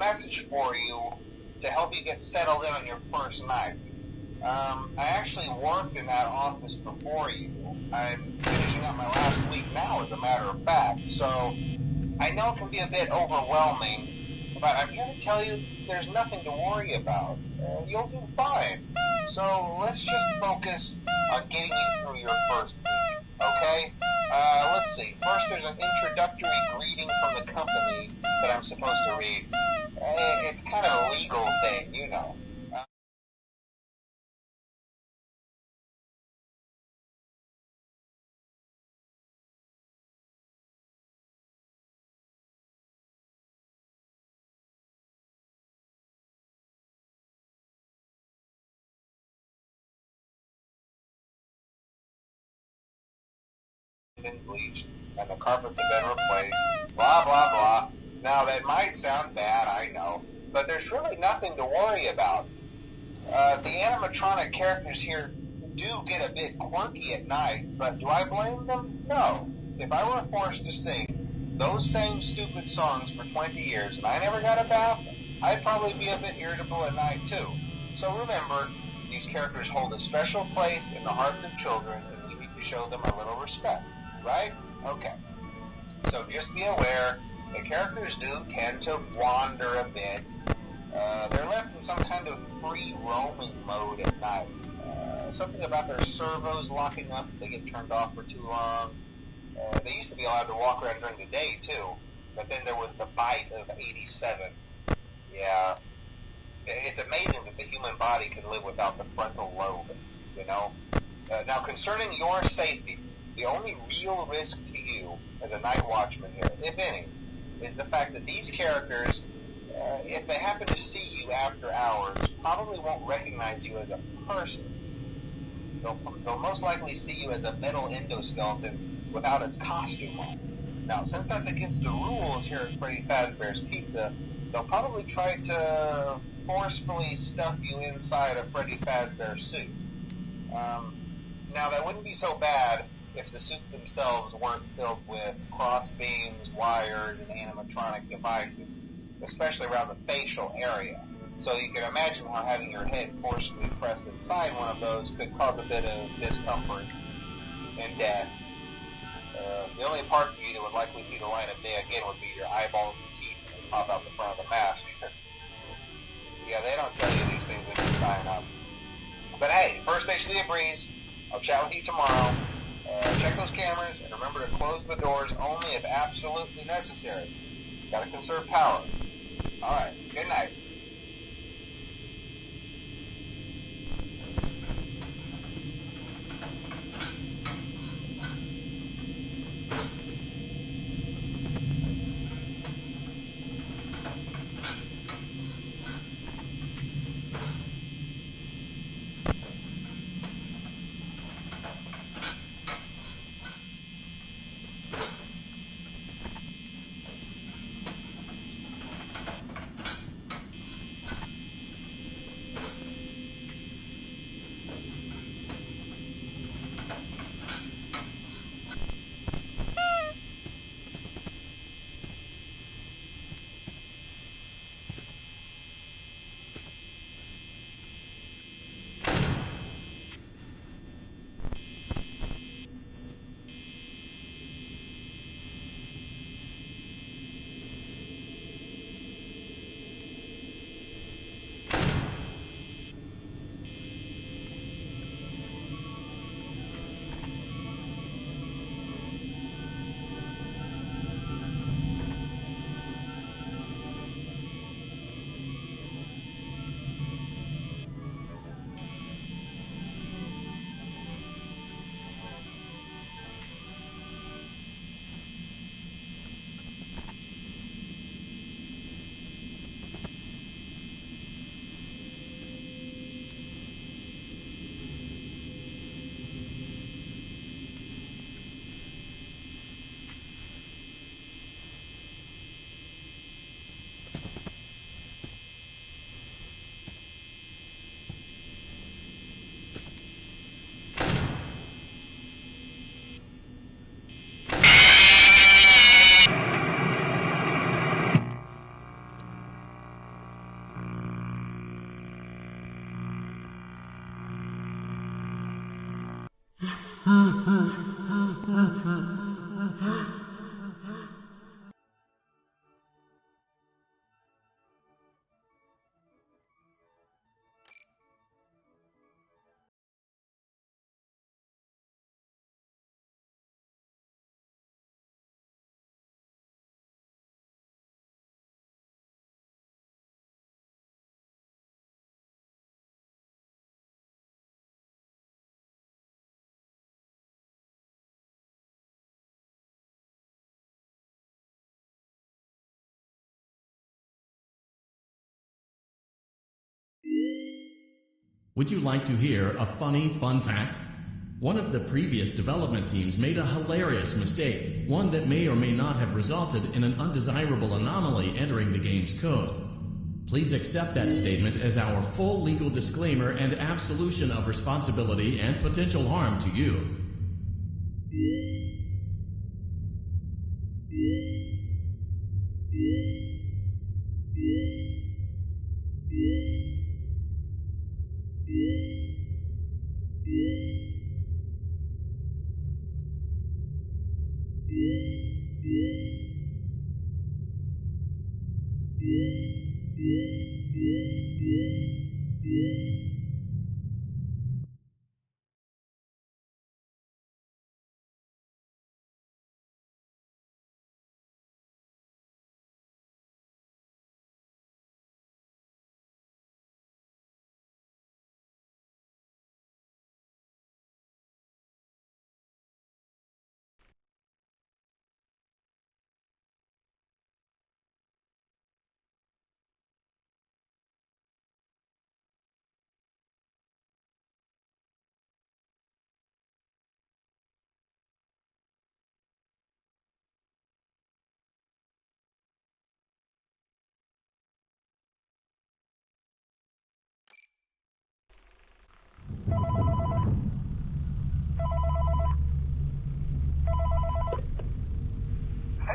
message for you to help you get settled in on your first night. I actually worked in that office before you. I'm finishing up my last week now, as a matter of fact, so I know it can be a bit overwhelming, but I'm here to tell you there's nothing to worry about. You'll do fine. So let's just focus on getting you through your first week, okay? Let's see. First, there's an introductory greeting from the company that I'm supposed to read. It's kind of a legal thing, you know. Been bleached and the carpets have been replaced, blah blah blah. Now that might sound bad, I know, but there's really nothing to worry about. The animatronic characters here do get a bit quirky at night, but do I blame them? No. If I were forced to sing those same stupid songs for 20 years and I never got a bath, I'd probably be a bit irritable at night too. So remember, these characters hold a special place in the hearts of children, and we need to show them a little respect. Right? Okay. So just be aware, the characters do tend to wander a bit. They're left in some kind of free roaming mode at night. Something about their servos locking up if they get turned off for too long. They used to be allowed to walk around during the day too, but then there was the bite of 87. Yeah. It's amazing that the human body can live without the frontal lobe, you know? Now concerning your safety, the only real risk to you as a night watchman here, if any, is the fact that these characters, if they happen to see you after hours, probably won't recognize you as a person. They'll most likely see you as a metal endoskeleton without its costume on. Now, since that's against the rules here at Freddy Fazbear's Pizza, they'll probably try to forcefully stuff you inside a Freddy Fazbear suit. Now, that wouldn't be so bad if the suits themselves weren't filled with cross beams, wires, and animatronic devices, especially around the facial area. So you can imagine how having your head forcibly pressed inside one of those could cause a bit of discomfort and death. The only parts of you that would likely see the light of day again would be your eyeballs and teeth that pop out the front of the mask. Yeah, they don't tell you these things when you sign up. But hey, first day should be a breeze. I'll chat with you tomorrow. Check those cameras, and remember to close the doors only if absolutely necessary. Gotta conserve power. Alright, good night. Would you like to hear a funny fun fact? One of the previous development teams made a hilarious mistake, one that may or may not have resulted in an undesirable anomaly entering the game's code. Please accept that statement as our full legal disclaimer and absolution of responsibility and potential harm to you.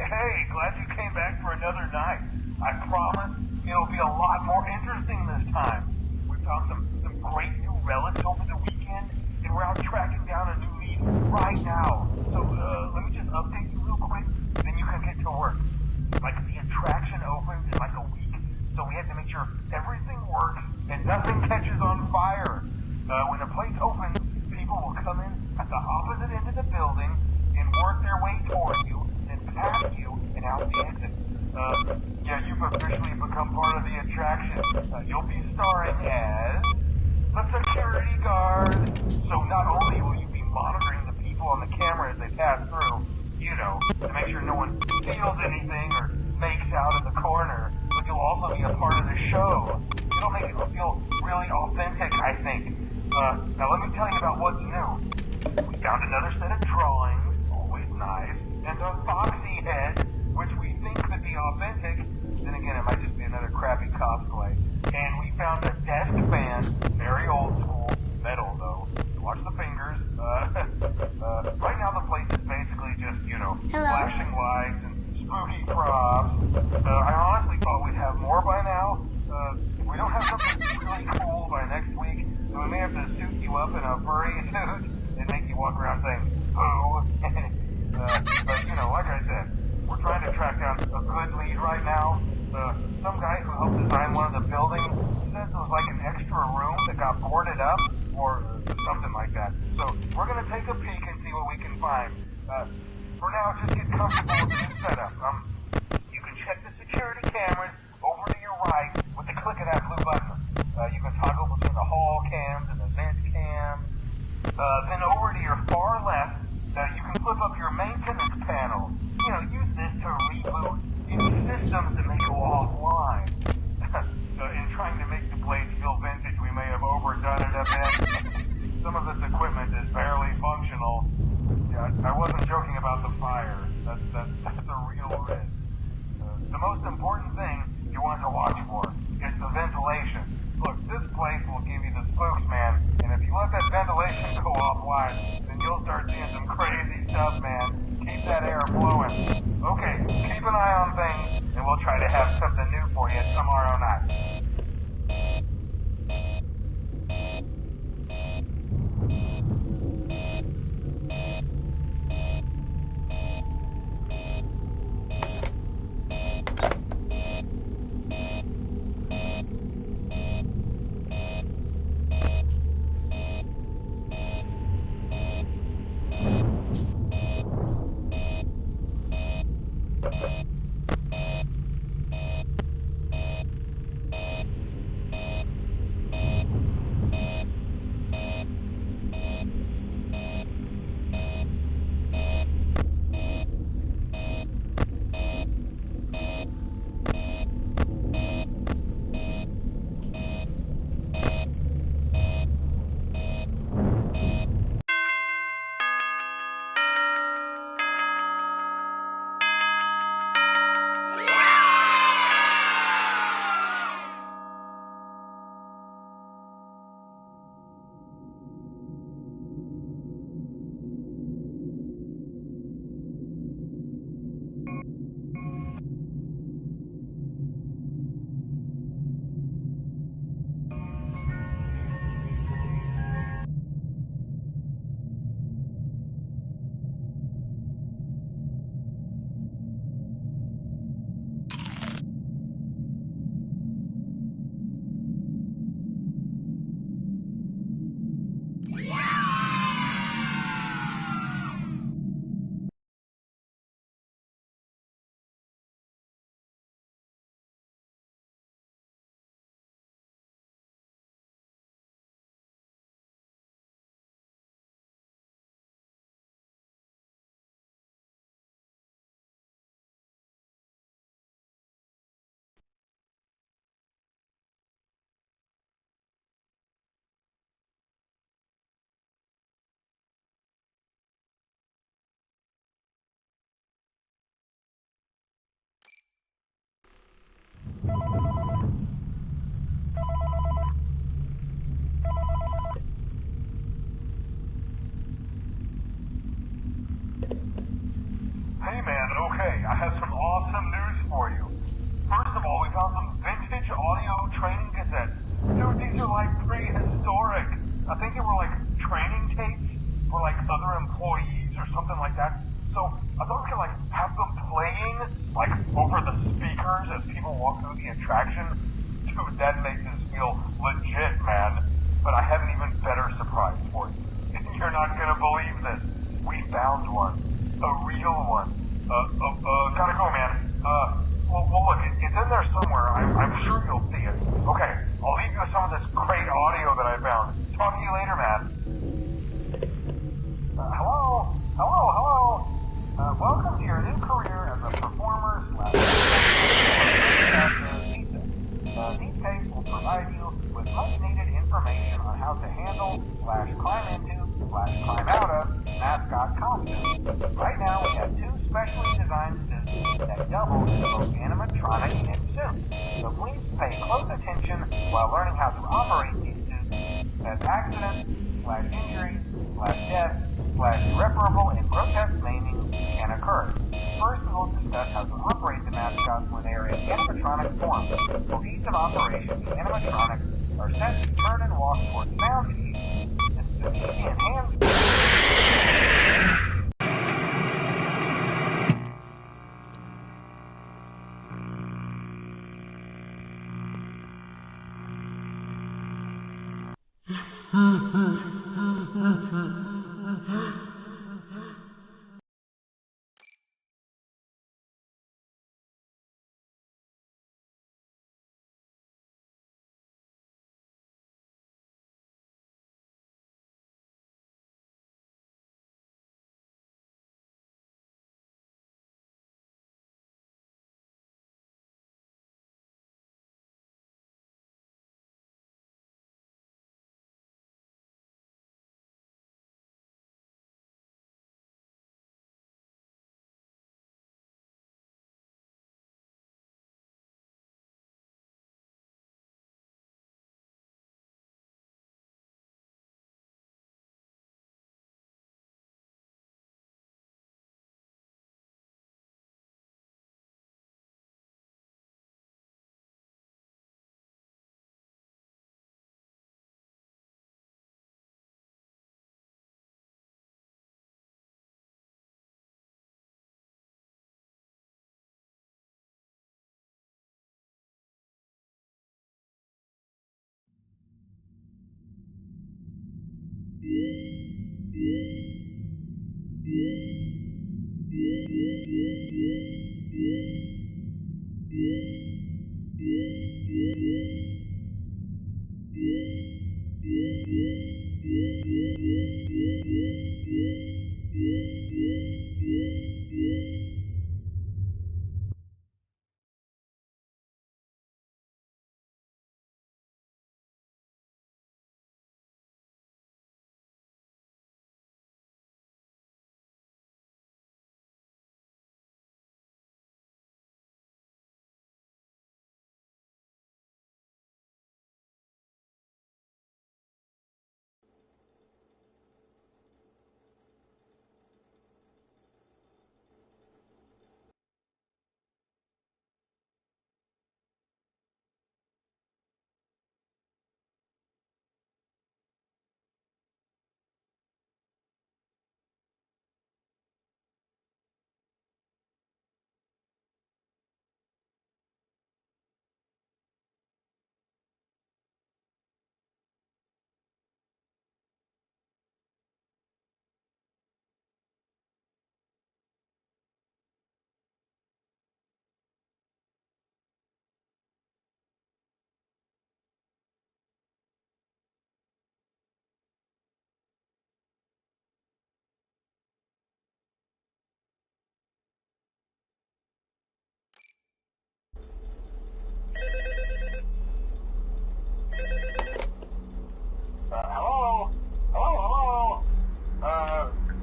Hey, glad you came back for another night. I promise it'll be a lot more interesting this time. We found some great new relics over the weekend, and we're out tracking down a new lead right now. So, let me just update you real quick, then you can get to work. Like, the attraction opens in like a week, so we have to make sure everything works and nothing catches on fire. When the place opens, people will come in at the opposite end of the building and work their way toward you, then past you, and out the exit. Yeah, you've officially become part of the attraction. You'll be starring as the security guard. So not only will you be monitoring the people on the camera as they pass through, you know, to make sure no one steals anything or makes out in the corner, but you'll also be a part of the show. It'll make it feel really authentic, I think. Now let me tell you about what's new. We found another set of drawings, always nice, and a foxy head, which we think could be authentic. Then again, it might just be another crappy cosplay. And we found a desk fan, very old school, metal though. Watch the fingers. Right now the place is basically just, you know, flashing lights and spooky props. I honestly thought we'd have more by now. If we don't have something really cool by next week, then we may have to suit you up in a furry suit and make you walk around saying, "Boo." But, you know, like I said, we're trying to track down a good lead right now. Some guy who helped design one of the buildings says it was like an extra room that got boarded up, or something like that. So we're going to take a peek and see what we can find. For now, just get comfortable with this setup. You can check the security cameras over to your right with the click of that blue button. You can toggle between the hall cams and the vent cams. Then over to your far left, you can flip up your maintenance panel. You know, use this to reboot any systems that may go offline. In trying to make the place feel vintage, we may have overdone it a bit. Some of this equipment is barely functional. Yeah, I wasn't joking about the fire. That's a real risk. The most important thing you want to watch for is the ventilation. Look, this place will give you the spokesman, and if you let that ventilation go offline, then you'll start seeing some crazy stuff, man. Keep that air blowing. Okay, keep an eye on things, and we'll try to have something new for you tomorrow night. Okay, I have some awesome news for you. First of all, we found some vintage audio training cassettes. Dude, these are like prehistoric. I think they were like training tapes for like other employees or something like that. So I thought we could like have them playing like over the speakers as people walk through the attraction. Dude, that makes us feel legit, man. But I have an even better surprise for you. You're not gonna believe this. We found one. A real one. Gotta go, man. Well, look, it's in there somewhere. I'm sure you'll see it. Okay, I'll leave you with some of this great audio that I found. Talk to you later, man. Hello? Welcome to your new career as a performer / pizza. These tapes will provide you with much needed information on how to handle / climb into / climb out of mascot costumes. Right now we have 2 specially designed suits that double as both animatronic and suit. So please pay close attention while learning how to operate these suits, as accidents / injuries / death / irreparable and grotesque maiming can occur. First, we will discuss how to operate the mascots when they are in animatronic form. For ease of operation, the animatronics are set to turn and walk towards sound keys. This is an easy and hands.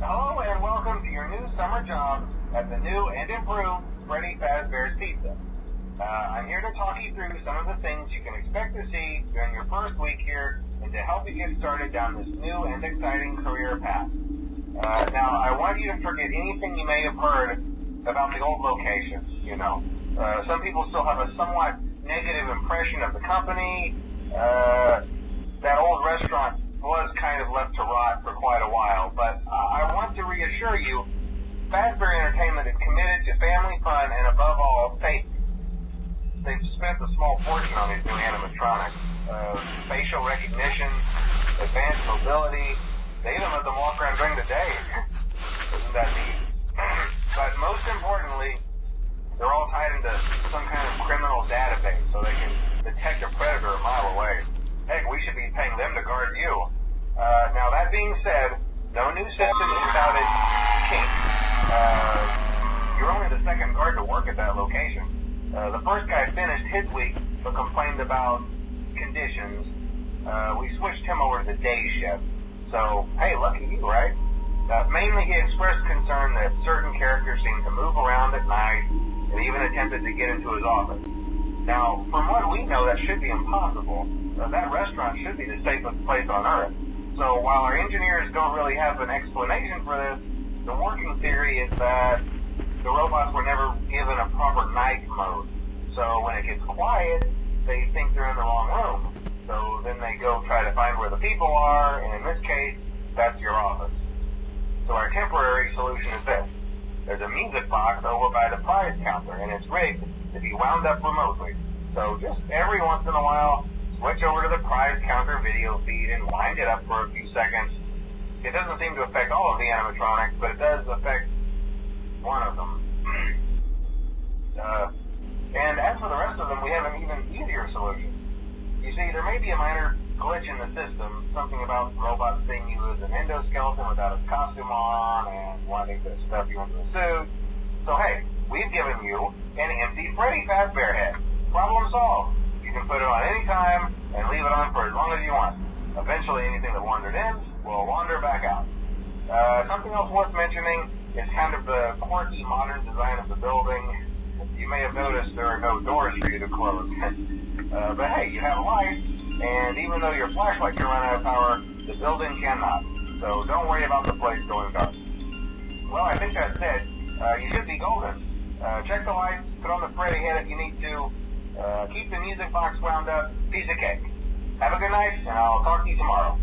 Hello and welcome to your new summer job at the new and improved Freddy Fazbear's Pizza. I'm here to talk you through some of the things you can expect to see during your first week here and to help you get started down this new and exciting career path. Now, I want you to forget anything you may have heard about the old locations, you know. Some people still have a somewhat negative impression of the company. That old restaurant was kind of left to rot for quite a while, but I want to reassure you, Fazbear Entertainment is committed to family fun and, above all, safety. They've spent a small fortune on these new animatronics. Facial recognition, advanced mobility. They even let them walk around during the day. Isn't that neat? But most importantly, they're all tied into some kind of criminal database so they can detect a predator a mile away. Heck, we should be paying them to guard you. Now, that being said, no new system without its kinks. You're only the second guard to work at that location. The first guy finished his week but complained about conditions. We switched him over to the day shift. So, hey, lucky you, right? Mainly he expressed concern that certain characters seemed to move around at night and even attempted to get into his office. Now, from what we know, that should be impossible. That restaurant should be the safest place on Earth. So while our engineers don't really have an explanation for this, the working theory is that the robots were never given a proper night mode. So when it gets quiet, they think they're in the wrong room. So then they go try to find where the people are, and in this case, that's your office. So our temporary solution is this. There's a music box over by the prize counter, and it's rigged to be wound up remotely. So just every once in a while, switch over to the prize counter video feed and wind it up for a few seconds. It doesn't seem to affect all of the animatronics, but it does affect one of them. And as for the rest of them, we have an even easier solution. You see, there may be a minor glitch in the system, something about robots seeing you as an endoskeleton without a costume on and wanting to stuff you into a suit. So hey, we've given you an empty Freddy Fazbear head. Problem solved. You can put it on any time and leave it on for as long as you want. Eventually anything that wandered in will wander back out. Something else worth mentioning is kind of the quirky modern design of the building. You may have noticed there are no doors for you to close. But hey, you have a light, and even though your flashlight can run out of power, the building cannot. So don't worry about the place going dark. Well, I think that's it. You should be golden. Check the lights, put on the Freddy head if you need to. Keep the music box wound up. Piece of cake. Have a good night, and I'll talk to you tomorrow.